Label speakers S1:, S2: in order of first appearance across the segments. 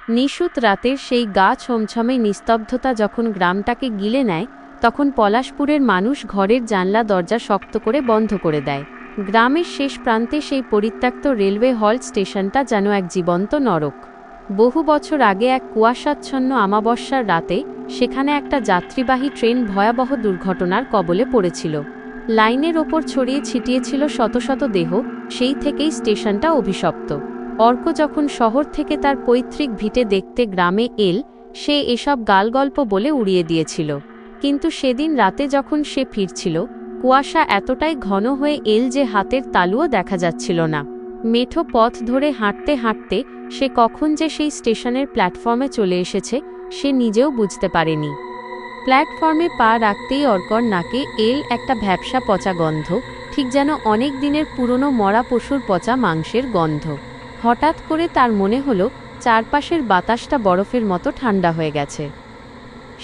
S1: নিশুত রাতের সেই গা ছমছমে নিস্তব্ধতা যখন গ্রামটাকে গিলে নেয়, তখন পলাশপুরের মানুষ ঘরের জানলা দরজা শক্ত করে বন্ধ করে দেয়। গ্রামের শেষ প্রান্তে সেই পরিত্যক্ত রেলওয়ে হল্ট স্টেশনটা যেন এক জীবন্ত নরক। বহু বছর আগে এক কুয়াশাচ্ছন্ন আমাবস্যার রাতে সেখানে একটা যাত্রীবাহী ট্রেন ভয়াবহ দুর্ঘটনার কবলে পড়েছিল। লাইনের ওপর ছড়িয়ে ছিটিয়েছিল শত শত দেহ, সেই থেকেই স্টেশনটা অভিশপ্ত। অর্ক যখন শহর থেকে তার পৈতৃক ভিটে দেখতে গ্রামে এল, সে এসব গালগল্প বলে উড়িয়ে দিয়েছিল। কিন্তু সেদিন রাতে যখন সে ফিরছিল, কুয়াশা এতটাই ঘন হয়ে এল যে হাতের তালুও দেখা যাচ্ছিল না। মেঠো পথ ধরে হাঁটতে হাঁটতে সে কখন যে সেই স্টেশনের প্ল্যাটফর্মে চলে এসেছে সে নিজেও বুঝতে পারেনি। প্ল্যাটফর্মে পা রাখতেই অর্কর নাকে এল একটা ভ্যাপসা পচা গন্ধ, ঠিক যেন অনেক দিনের পুরনো মরা পশুর পচা মাংসের গন্ধ। হঠাৎ করে তার মনে হলো চারপাশের বাতাসটা বরফের মতো ঠান্ডা হয়ে গেছে।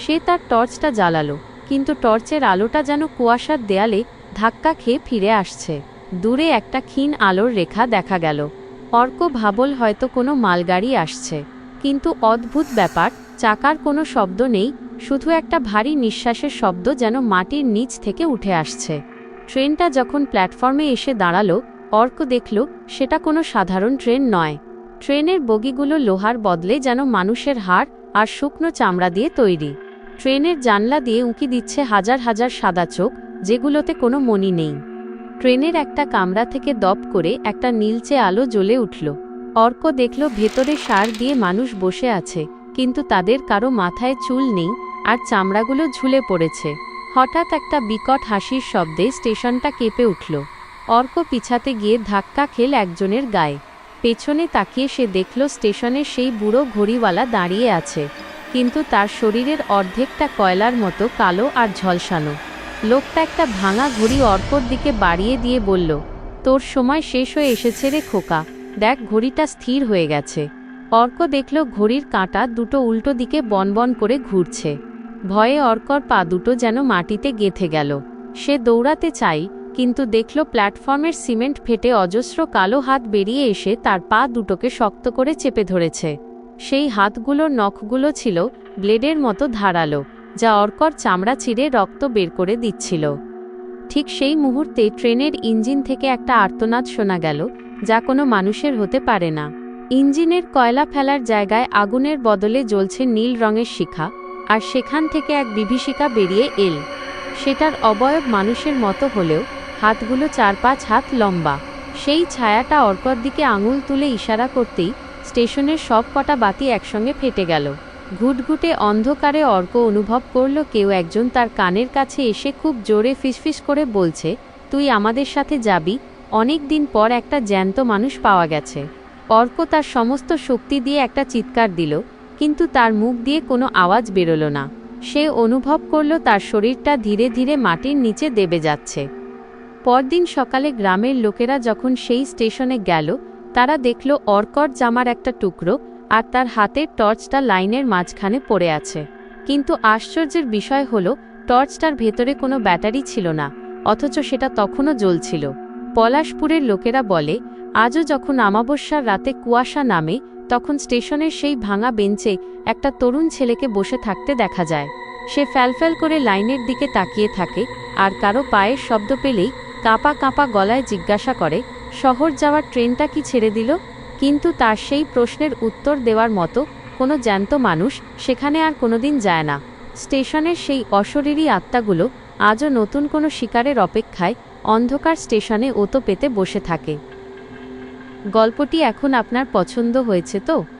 S1: সে তার টর্চটা জ্বালালো, কিন্তু টর্চের আলোটা যেন কুয়াশার দেয়ালে ধাক্কা খেয়ে ফিরে আসছে। দূরে একটা ক্ষীণ আলোর রেখা দেখা গেল। অর্ক ভাবল হয়তো কোনো মালগাড়ি আসছে, কিন্তু অদ্ভুত ব্যাপার, চাকার কোনো শব্দ নেই, শুধু একটা ভারী নিঃশ্বাসের শব্দ যেন মাটির নিচ থেকে উঠে আসছে। ট্রেনটা যখন প্ল্যাটফর্মে এসে দাঁড়ালো, অর্ক দেখল সেটা কোনো সাধারণ ট্রেন নয়। ট্রেনের বগিগুলো লোহার বদলে যেন মানুষের হাড় আর শুকনো চামড়া দিয়ে তৈরি। ট্রেনের জানলা দিয়ে উঁকি দিচ্ছে হাজার হাজার সাদা চোখ, যেগুলোতে কোনো মণি নেই। ট্রেনের একটা কামরা থেকে দপ করে একটা নীলচে আলো জ্বলে উঠল। অর্ক দেখল ভেতরে সার দিয়ে মানুষ বসে আছে, কিন্তু তাদের কারো মাথায় চুল নেই আর চামড়াগুলো ঝুলে পড়েছে। হঠাৎ একটা বিকট হাসির শব্দে স্টেশনটা কেঁপে উঠল। অর্ক পিছাতে গিয়ে ধাক্কা খেল একজনের গায়ে। পেছনে তাকিয়ে সে দেখল স্টেশনের সেই বুড়ো ঘড়িওয়ালা দাঁড়িয়ে আছে, কিন্তু তার শরীরের অর্ধেকটা কয়লার মতো কালো আর ঝলসানো। লোকটা একটা ভাঙা ঘড়ি অর্কর দিকে বাড়িয়ে দিয়ে বলল, তোর সময় শেষ হয়ে এসেছে রে খোকা, দেখ ঘড়িটা স্থির হয়ে গেছে। অর্ক দেখল ঘড়ির কাঁটা দুটো উল্টো দিকে বনবন করে ঘুরছে। ভয়ে অর্কর পা দুটো যেন মাটিতে গেঁথে গেল। সে দৌড়াতে চাই, কিন্তু দেখল প্ল্যাটফর্মের সিমেন্ট ফেটে অজস্র কালো হাত বেরিয়ে এসে তার পা দুটোকে শক্ত করে চেপে ধরেছে। সেই হাতগুলোর নখগুলো ছিল ব্লেডের মতো ধারালো, যা অর্কর চামড়া ছিঁড়ে রক্ত বের করে দিচ্ছিল। ঠিক সেই মুহূর্তে ট্রেনের ইঞ্জিন থেকে একটা আর্তনাদ শোনা গেল, যা কোনো মানুষের হতে পারে না। ইঞ্জিনের কয়লা ফেলার জায়গায় আগুনের বদলে জ্বলছে নীল রঙের শিখা, আর সেখান থেকে এক বিভীষিকা বেরিয়ে এল। সেটার অবয়ব মানুষের মতো হলেও হাতগুলো 4-5 হাত লম্বা। সেই ছায়াটা অর্কর দিকে আঙুল তুলে ইশারা করতেই স্টেশনের সব কটা বাতি একসঙ্গে ফেটে গেল। ঘুটঘুটে অন্ধকারে অর্ক অনুভব করল কেউ একজন তার কানের কাছে এসে খুব জোরে ফিসফিস করে বলছে, তুই আমাদের সাথে যাবি, অনেক দিন পর একটা জ্যান্ত মানুষ পাওয়া গেছে। অর্ক তার সমস্ত শক্তি দিয়ে একটা চিৎকার দিল, কিন্তু তার মুখ দিয়ে কোনো আওয়াজ বেরোল না। সে অনুভব করল তার শরীরটা ধীরে ধীরে মাটির নিচে দেবে যাচ্ছে। পরদিন সকালে গ্রামের লোকেরা যখন সেই স্টেশনে গেল, তারা দেখল অর্কর জামার একটা টুকরো আর তার হাতের টর্চটা লাইনের মাঝখানে পড়ে আছে। কিন্তু আশ্চর্যের বিষয় হলো টর্চটার ভেতরে কোনো ব্যাটারি ছিল না, অথচ সেটা তখনও জ্বলছিল। পলাশপুরের লোকেরা বলে, আজও যখন আমাবস্যার রাতে কুয়াশা নামে, তখন স্টেশনের সেই ভাঙা বেঞ্চে একটা তরুণ ছেলেকে বসে থাকতে দেখা যায়। সে ফ্যালফ্যাল করে লাইনের দিকে তাকিয়ে থাকে, আর কারো পায়ের শব্দ পেলেই কাঁপা কাঁপা গলায় জিজ্ঞাসা করে, শহর যাওয়ার ট্রেনটা কি ছেড়ে দিল? কিন্তু তার সেই প্রশ্নের উত্তর দেওয়ার মতো কোনো জ্যান্ত মানুষ সেখানে আর কোনোদিন যায় না। স্টেশনের সেই অশরীরী আত্মাগুলো আজও নতুন কোনো শিকারের অপেক্ষায় অন্ধকার স্টেশনে ওতো পেতে বসে থাকে। গল্পটি এখন আপনার পছন্দ হয়েছে তো?